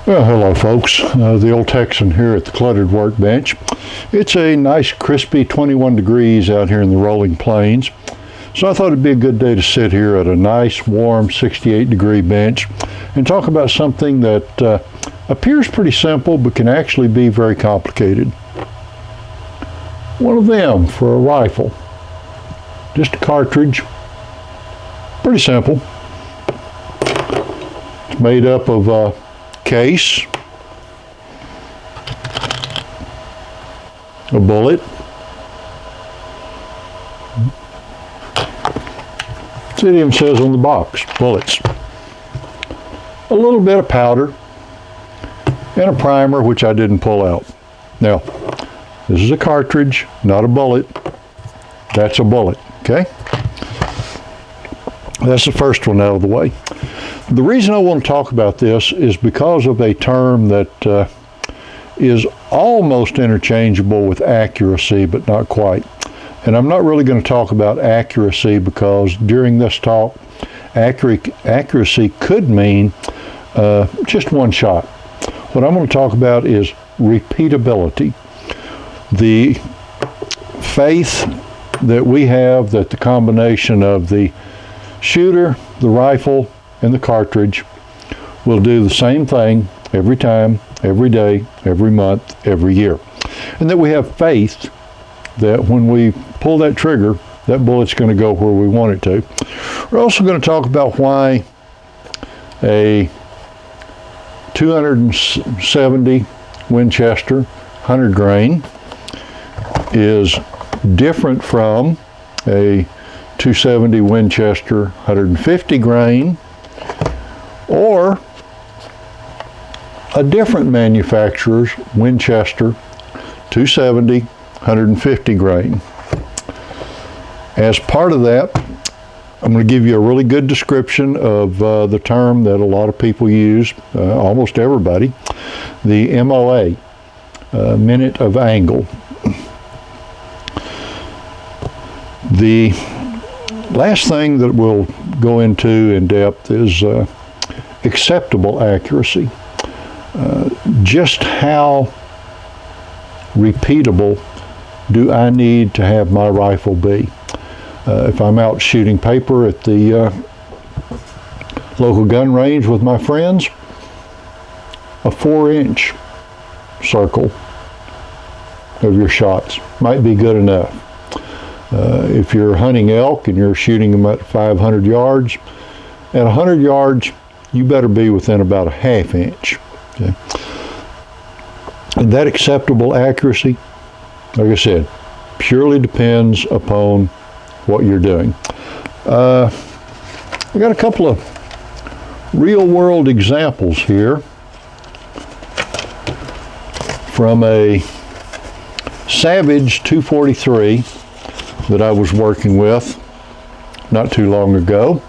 Well, hello folks. The old Texan here at the Cluttered Workbench. It's a nice crispy 21 degrees out here in the rolling plains. So I thought it'd be a good day to sit here at a nice warm 68 degree bench and talk about something that appears pretty simple but can actually be very complicated. One of them for a rifle. Just a cartridge. Pretty simple. It's made up of a case, a bullet, it even says on the box, bullets, a little bit of powder, and a primer, which I didn't pull out. Now, this is a cartridge, not a bullet. That's a bullet, okay? That's the first one out of the way. The reason I want to talk about this is because of a term that is almost interchangeable with accuracy, but not quite. And I'm not really going to talk about accuracy because during this talk, accuracy could mean just one shot. What I'm going to talk about is repeatability. The faith that we have that the combination of the shooter, the rifle, and the cartridge will do the same thing every time, every day, every month, every year. And that we have faith that when we pull that trigger, that bullet's going to go where we want it to. We're also going to talk about why a 270 Winchester 100 grain is different from a 270 Winchester 150 grain or a different manufacturer's Winchester 270 150 grain. As part of that, I'm going to give you a really good description of the term that a lot of people use, almost everybody, the MOA, minute of angle. The last thing that we'll go into in depth is acceptable accuracy. Just how repeatable do I need to have my rifle be? If I'm out shooting paper at the local gun range with my friends, a 4-inch circle of your shots might be good enough. If you're hunting elk and you're shooting them at 500 yards, at 100 yards, you better be within about a 1/2 inch. Okay? And that acceptable accuracy, like I said, purely depends upon what you're doing. I got a couple of real world examples here from a Savage 243 that I was working with not too long ago.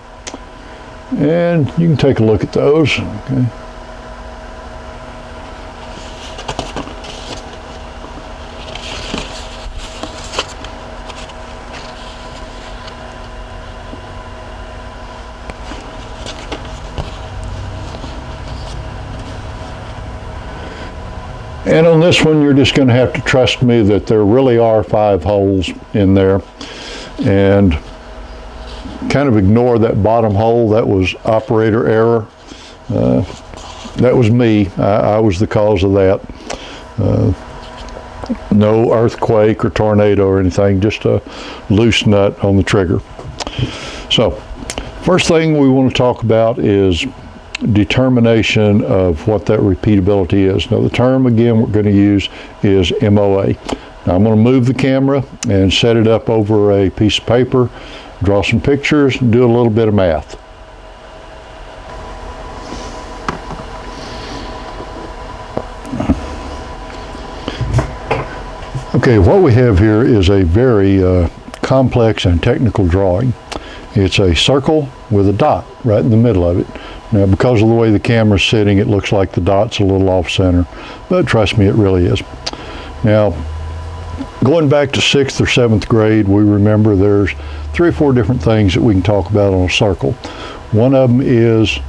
And you can take a look at those. Okay. And on this one, you're just going to have to trust me that there really are 5 holes in there. And kind of ignore that bottom hole. That was operator error. That was me. I was the cause of that. No earthquake or tornado or anything, just a loose nut on the trigger. So, first thing we want to talk about is determination of what that repeatability is. Now the term again we're going to use is MOA. Now I'm going to move the camera and set it up over a piece of paper, draw some pictures, and do a little bit of math. Okay, what we have here is a very complex and technical drawing. It's a circle with a dot right in the middle of it. Now, because of the way the camera's sitting, it looks like the dot's a little off center, but trust me, it really is. Now, going back to 6th or 7th grade, we remember there's 3 or 4 different things that we can talk about on a circle. One of them is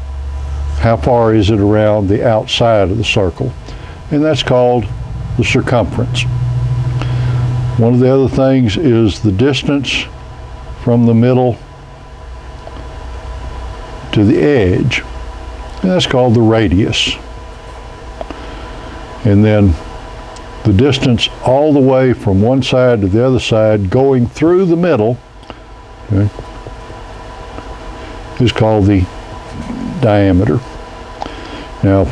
how far is it around the outside of the circle, and that's called the circumference. One of the other things is the distance from the middle to the edge, and that's called the radius. And then the distance all the way from one side to the other side going through the middle, okay, is called the diameter. Now,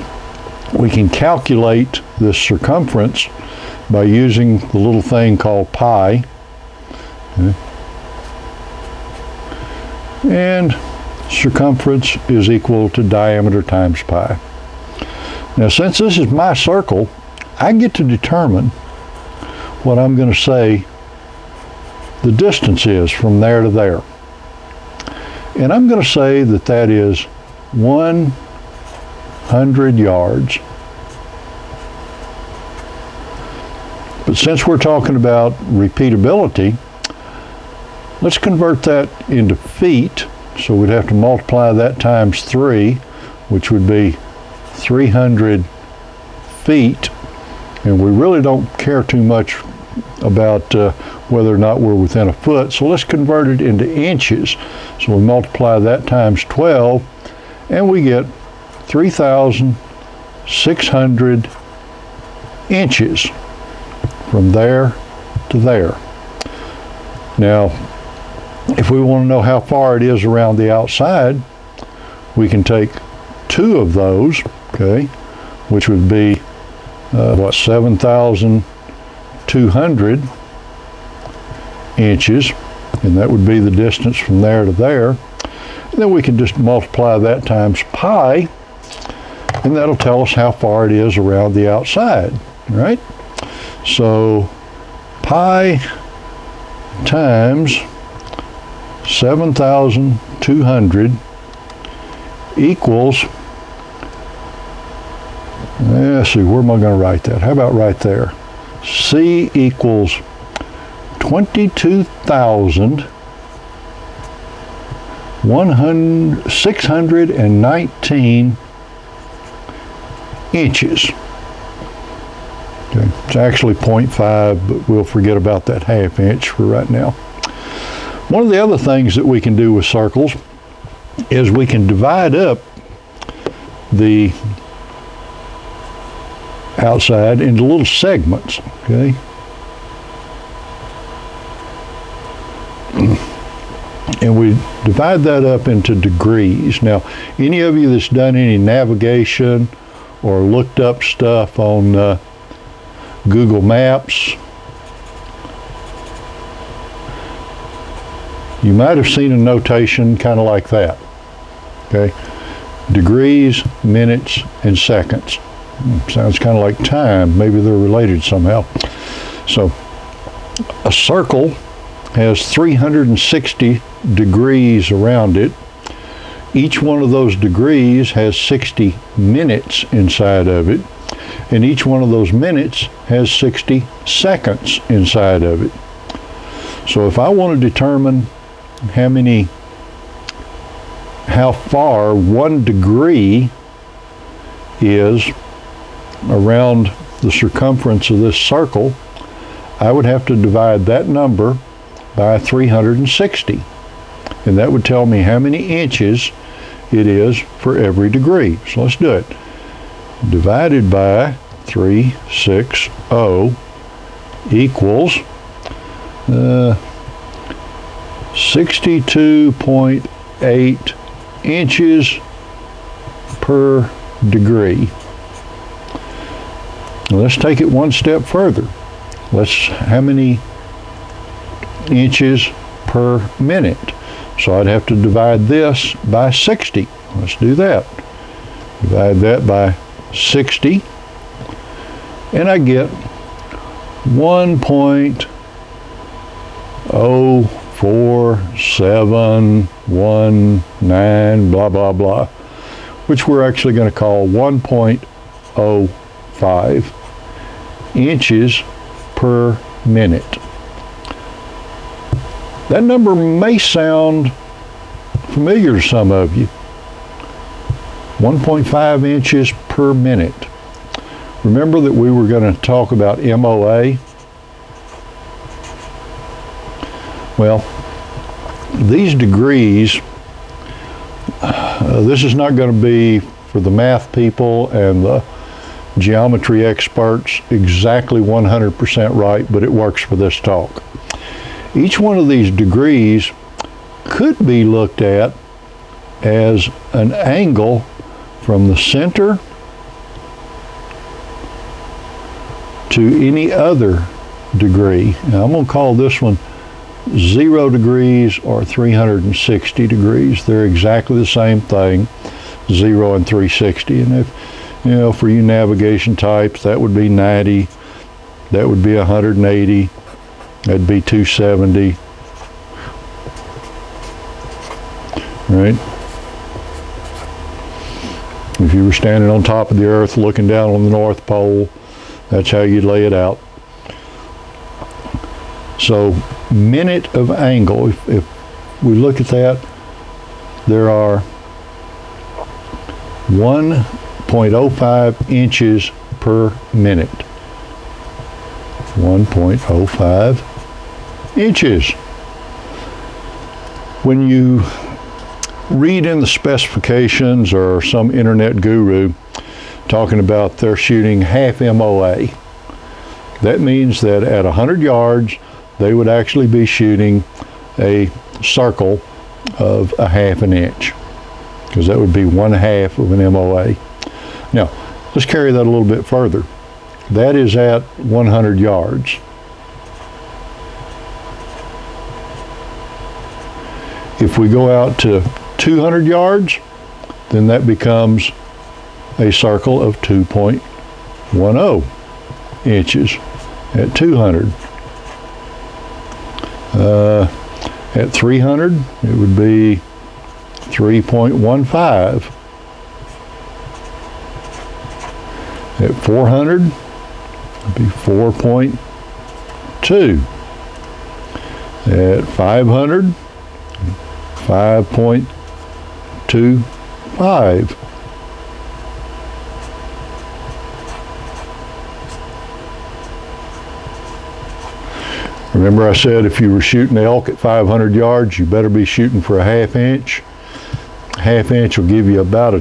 we can calculate this circumference by using the little thing called pi. Okay. And circumference is equal to diameter times pi. Now, since this is my circle, I get to determine what I'm going to say the distance is from there to there. And I'm going to say that that is 100 yards. But since we're talking about repeatability, let's convert that into feet. So we'd have to multiply that times 3, which would be 300 feet. And we really don't care too much about whether or not we're within a foot. So let's convert it into inches. So we multiply that times 12, and we get 3,600 inches from there to there. Now, if we want to know how far it is around the outside, we can take 2 of those, okay, which would be 7,200 inches, and that would be the distance from there to there. And then we can just multiply that times pi, and that'll tell us how far it is around the outside, right? So pi times 7,200 equals, let's see, where am I going to write that? How about right there? C equals 22,619 inches. Okay. It's actually 0.5, but we'll forget about that half inch for right now. One of the other things that we can do with circles is we can divide up the outside into little segments, okay? And we divide that up into degrees. Now, any of you that's done any navigation or looked up stuff on Google Maps, you might have seen a notation kind of like that, okay? Degrees, minutes, and seconds. Sounds kind of like time. Maybe they're related somehow. So a circle has 360 degrees around it. Each one of those degrees has 60 minutes inside of it, and each one of those minutes has 60 seconds inside of it. So if I want to determine how far 1 degree is around the circumference of this circle, I would have to divide that number by 360, and that would tell me how many inches it is for every degree. So let's do it. Divided by 360 equals 62.8 inches per degree. Now let's take it one step further. How many inches per minute? So I'd have to divide this by 60. Let's do that. Divide that by 60, and I get 1.04719 blah blah blah, which we're actually going to call 1.05 inches per minute. That number may sound familiar to some of you. 1.5 inches per minute. Remember that we were going to talk about MOA? Well, these degrees, this is not going to be for the math people and the geometry experts exactly 100% right, but it works for this talk. Each one of these degrees could be looked at as an angle from the center to any other degree. Now I'm going to call this one 0 degrees or 360 degrees. They're exactly the same thing, 0 and 360. And if, you know, for you navigation types, that would be 90, that would be 180, that'd be 270, right? If you were standing on top of the earth looking down on the North Pole, that's how you'd lay it out. So minute of angle, if we look at that, there are 1.05 inches per minute. 1.05 inches. When you read in the specifications or some internet guru talking about they're shooting half MOA, that means that at 100 yards they would actually be shooting a circle of a half an inch, because that would be 1/2 of an MOA. Now let's carry that a little bit further. That is at 100 yards. If we go out to 200 yards, then that becomes a circle of 2.10 inches at 200. At 300, it would be 3.15. At 400, it would be 4.2. At 500, 5.25. Remember I said if you were shooting elk at 500 yards, you better be shooting for a half inch. Half inch will give you about a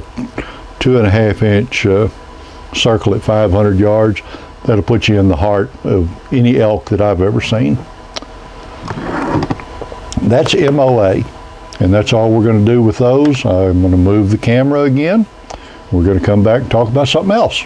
2.5 inch circle at 500 yards. That'll put you in the heart of any elk that I've ever seen. That's MOA, and that's all we're going to do with those. I'm going to move the camera again. We're going to come back and talk about something else.